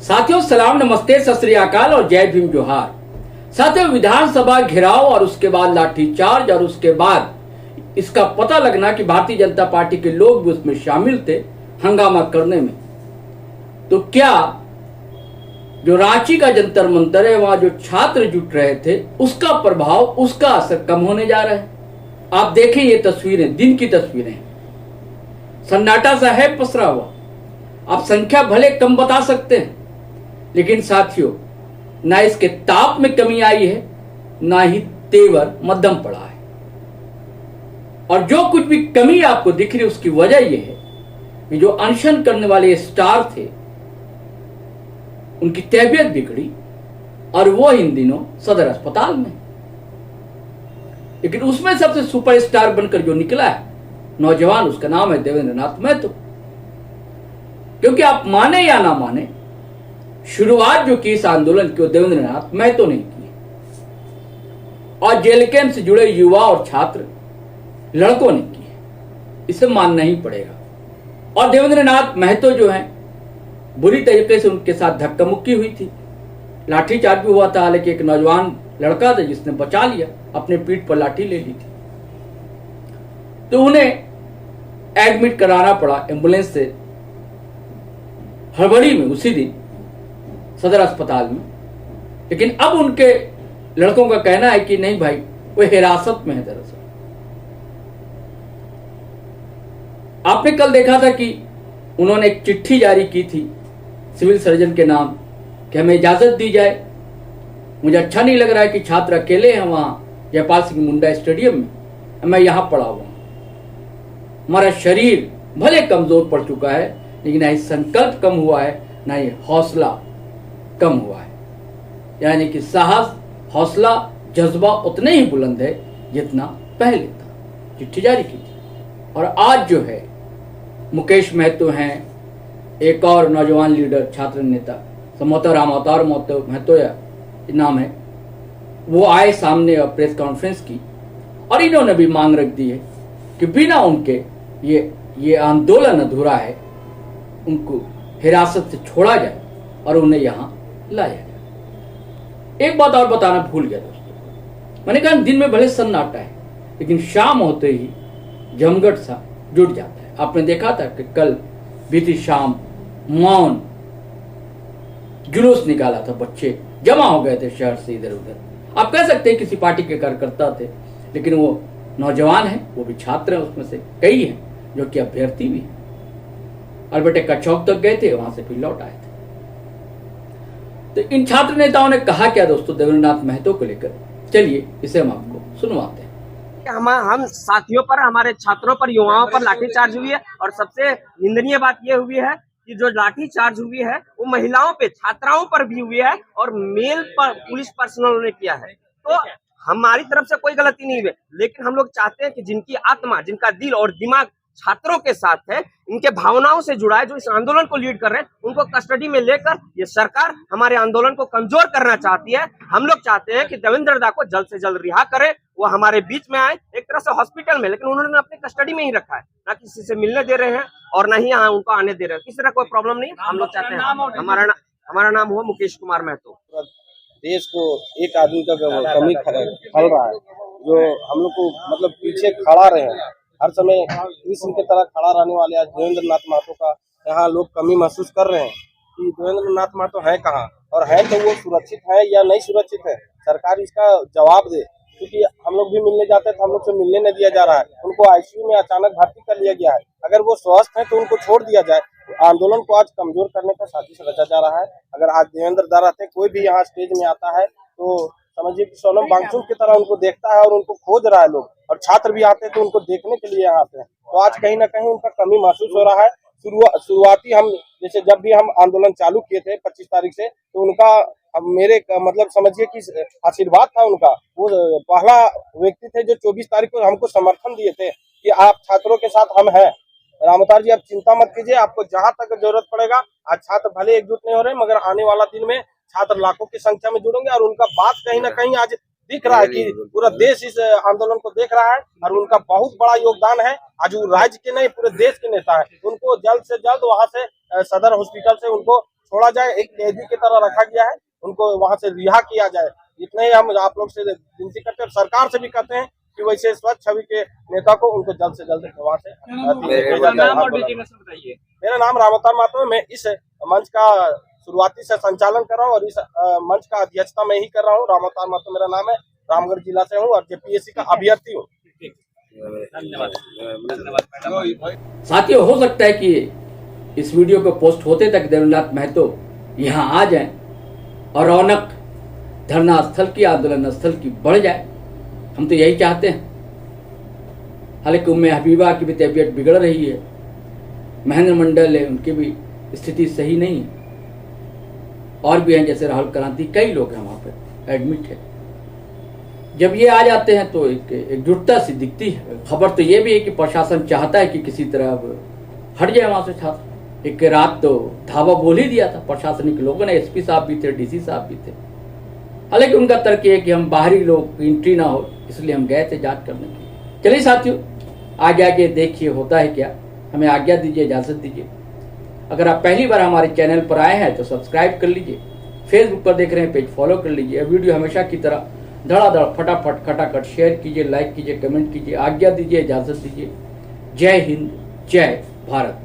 साथियों सलाम, नमस्ते, सत श्री अकाल और जय भीम जोहार। साथियों, विधानसभा घेराव और उसके बाद लाठीचार्ज और उसके बाद इसका पता लगना कि भारतीय जनता पार्टी के लोग भी उसमें शामिल थे हंगामा करने में। तो क्या जो रांची का जंतर मंतर है, वहां जो छात्र जुट रहे थे, उसका प्रभाव, उसका असर कम होने जा रहा है। आप देखें ये तस्वीरें, दिन की तस्वीरें, सन्नाटा सा है पसरा हुआ। आप संख्या भले कम बता सकते हैं, लेकिन साथियों ना इसके ताप में कमी आई है, ना ही तेवर मध्यम पड़ा है। और जो कुछ भी कमी आपको दिख रही है उसकी वजह यह है कि जो अनशन करने वाले स्टार थे उनकी तबीयत बिगड़ी और वो इन दिनों सदर अस्पताल में। लेकिन उसमें सबसे सुपरस्टार बनकर जो निकला है नौजवान, उसका नाम है देवेंद्र नाथ महतो। क्योंकि आप माने या ना माने, शुरुआत जो की इस आंदोलन की वो देवेंद्र नाथ महतो ने की और जेल कैंप से जुड़े युवा और छात्र लड़कों ने की है, इसे मानना ही पड़ेगा। और देवेंद्र नाथ महतो जो है, बुरी तरीके से उनके साथ धक्का मुक्की हुई थी, लाठीचार्ज भी हुआ था। हालांकि एक नौजवान लड़का था जिसने बचा लिया, अपने पीठ पर लाठी ले ली थी, तो उन्हें एडमिट कराना पड़ा एम्बुलेंस से हड़बड़ी में उसी दिन सदर अस्पताल में। लेकिन अब उनके लड़कों का कहना है कि नहीं भाई, वो हिरासत में है। दरअसल आपने कल देखा था कि उन्होंने एक चिट्ठी जारी की थी सिविल सर्जन के नाम कि हमें इजाजत दी जाए, मुझे अच्छा नहीं लग रहा है कि छात्र अकेले हैं वहां जयपाल सिंह मुंडा स्टेडियम में, मैं यहां पड़ा हुआ हूं। हमारा शरीर भले कमजोर पड़ चुका है, लेकिन ना ही संकल्प कम हुआ है, ना ही हौसला कम हुआ है। यानी कि साहस, हौसला, जज्बा उतने ही बुलंद है जितना पहले था। चिट्ठी जारी की थी। और आज जो है मुकेश महतो हैं, एक और नौजवान लीडर, छात्र नेता समोता राम अवतार महतो या नाम है, वो आए सामने और प्रेस कॉन्फ्रेंस की और इन्होंने भी मांग रख दी है कि बिना उनके ये आंदोलन अधूरा है, उनको हिरासत से छोड़ा जाए और उन्हें यहां लाया जाए। एक बात और बताना भूल गया दोस्तों, मैंने कहा दिन में भले सन्नाटा है, लेकिन शाम होते ही जमघट सा जुट जाता है। आपने देखा था कि कल बीती शाम मौन जुलूस निकाला था, बच्चे जमा हो गए थे शहर से इधर उधर। आप कह सकते हैं किसी पार्टी के कार्यकर्ता थे, लेकिन वो नौजवान हैं, वो भी छात्र हैं, उसमें से कई हैं जो कि अभ्यर्थी भी हैं। अल्बर्टेका चौक तक गए थे, वहां से फिर लौट आए थे। तो इन छात्र नेताओं ने कहा क्या दोस्तों देवेंद्र नाथ महतो को लेकर, चलिए इसे हम आपको सुनवाते हैं। हम साथियों पर, हमारे छात्रों पर, युवाओं पर लाठीचार्ज हुई है। और सबसे निंदनीय बात यह हुई है कि जो लाठीचार्ज हुई है वो महिलाओं पे, छात्राओं पर भी हुई है और मेल पर पुलिस पर्सनल ने किया है। तो हमारी तरफ से कोई गलती नहीं हुई, लेकिन हम लोग चाहते हैं कि जिनकी आत्मा, जिनका दिल और दिमाग छात्रों के साथ है, इनके भावनाओं से जुड़ा है, जो इस आंदोलन को लीड कर रहे हैं, उनको कस्टडी में लेकर ये सरकार हमारे आंदोलन को कमजोर करना चाहती है। हम लोग चाहते हैं कि देवेंद्र दा को जल्द से जल्द रिहा करे, वो हमारे बीच में आए, एक तरह से हॉस्पिटल में, लेकिन उन्होंने अपनी कस्टडी में ही रखा है, ना किसी से मिलने दे रहे हैं और ना ही यहाँ उनको आने दे रहे हैं। किसी तरह कोई प्रॉब्लम नहीं। हम लोग चाहते हैं, हमारा नाम हुआ मुकेश कुमार महतो। देश को एक आदमी का कमी खल रहा है, जो हम लोग को मतलब पीछे खड़ा रहे हैं, हर समय कृष्ण की तरह खड़ा रहने वाले आज देवेंद्र नाथ महतो का यहाँ लोग कमी महसूस कर रहे हैं कि देवेंद्र नाथ महतो है कहाँ, और है तो वो सुरक्षित है या नहीं सुरक्षित है, सरकार इसका जवाब दे। क्योंकि हम लोग भी मिलने जाते हैं तो हम लोग से मिलने नहीं दिया जा रहा है, उनको आईसीयू में अचानक भर्ती कर लिया गया है। अगर वो स्वस्थ है तो उनको छोड़ दिया जाए। आंदोलन को आज कमजोर करने का साजिश रचा जा रहा है। अगर आज देवेंद्र दा रहते, कोई भी यहाँ स्टेज में आता है तो समझिए कि सोनम वांगचुक की तरह उनको देखता है और उनको खोज रहा है लोग, और छात्र भी आते हैं तो उनको देखने के लिए आते हैं। तो आज कहीं ना कहीं उनका कमी महसूस हो रहा है। शुरुआती हम जैसे जब भी हम आंदोलन चालू किए थे 25 तारीख से, तो उनका मेरे मतलब समझिए कि आशीर्वाद था उनका। वो पहला व्यक्ति थे जो 24 तारीख को हमको समर्थन दिए थे कि आप छात्रों के साथ हम हैं, राम अवतार जी आप चिंता मत कीजिए, आपको जहां तक जरूरत पड़ेगा। आज छात्र भले एकजुट नहीं हो रहे, मगर आने वाला दिन में छात्र लाखों की संख्या में जुड़ेंगे। और उनका बात कहीं ना कहीं आज दिख रहा है कि पूरा देश इस आंदोलन को देख रहा है, और उनका बहुत बड़ा योगदान है। आज वो राज्य के नहीं, पूरे देश के नेता है। उनको जल्द से जल्द वहां से सदर हॉस्पिटल से उनको छोड़ा जाए, एक कैदी की तरह रखा गया है, उनको वहां से रिहा किया जाए। इतने ही हम आप लोग से विनती करते हैं, सरकार से भी कहते हैं कि वैसे स्वच्छ छवि के नेता को उनको जल्द से जल्द वहां से भेजा जाए। मेरा नाम रामोतार मातो है। मैं इस मंच का शुरुआती से संचालन कर रहा हूँ और इस मंच का अध्यक्षता मैं ही कर रहा हूँ। रामोतार मातो मेरा नाम है, रामगढ़ जिला से हूँ और जेपीएससी का अभ्यर्थी हूँ। साथियों, हो सकता है कि इस वीडियो को पोस्ट होते तक देवेंद्रनाथ महतो यहाँ आ जाएं और रौनक धरना स्थल की, आंदोलन स्थल की बढ़ जाए। हम तो यही चाहते हैं। हालांकि उम्मे हबीबा की भी तबीयत बिगड़ रही है, महेंद्र मंडल है, उनकी भी स्थिति सही नहीं है, और भी हैं जैसे राहुल क्रांति, कई लोग हैं वहां पर एडमिट है। जब ये आ जाते हैं तो एक एकजुटता सी दिखती है। खबर तो ये भी है कि प्रशासन चाहता है कि किसी तरह अब हट जाए वहां से छात्र। एक रात तो धावा बोल ही दिया था प्रशासनिक लोगों ने, एसपी साहब भी थे, डीसी साहब भी थे। हालांकि उनका तर्क है कि हम बाहरी लोग एंट्री ना हो, इसलिए हम गए थे जांच करने के लिए। चलिए साथियों, आगे देखिए होता है क्या। हमें आज्ञा दीजिए, इजाजत दीजिए। अगर आप पहली बार हमारे चैनल पर आए हैं तो सब्सक्राइब कर लीजिए। फेसबुक पर देख रहे हैं पेज फॉलो कर लीजिए। वीडियो हमेशा की तरह धड़ाधड़ फटाफट खटाखट शेयर कीजिए, लाइक कीजिए, कमेंट कीजिए। आज्ञा दीजिए, इजाजत दीजिए। जय हिंद, जय भारत।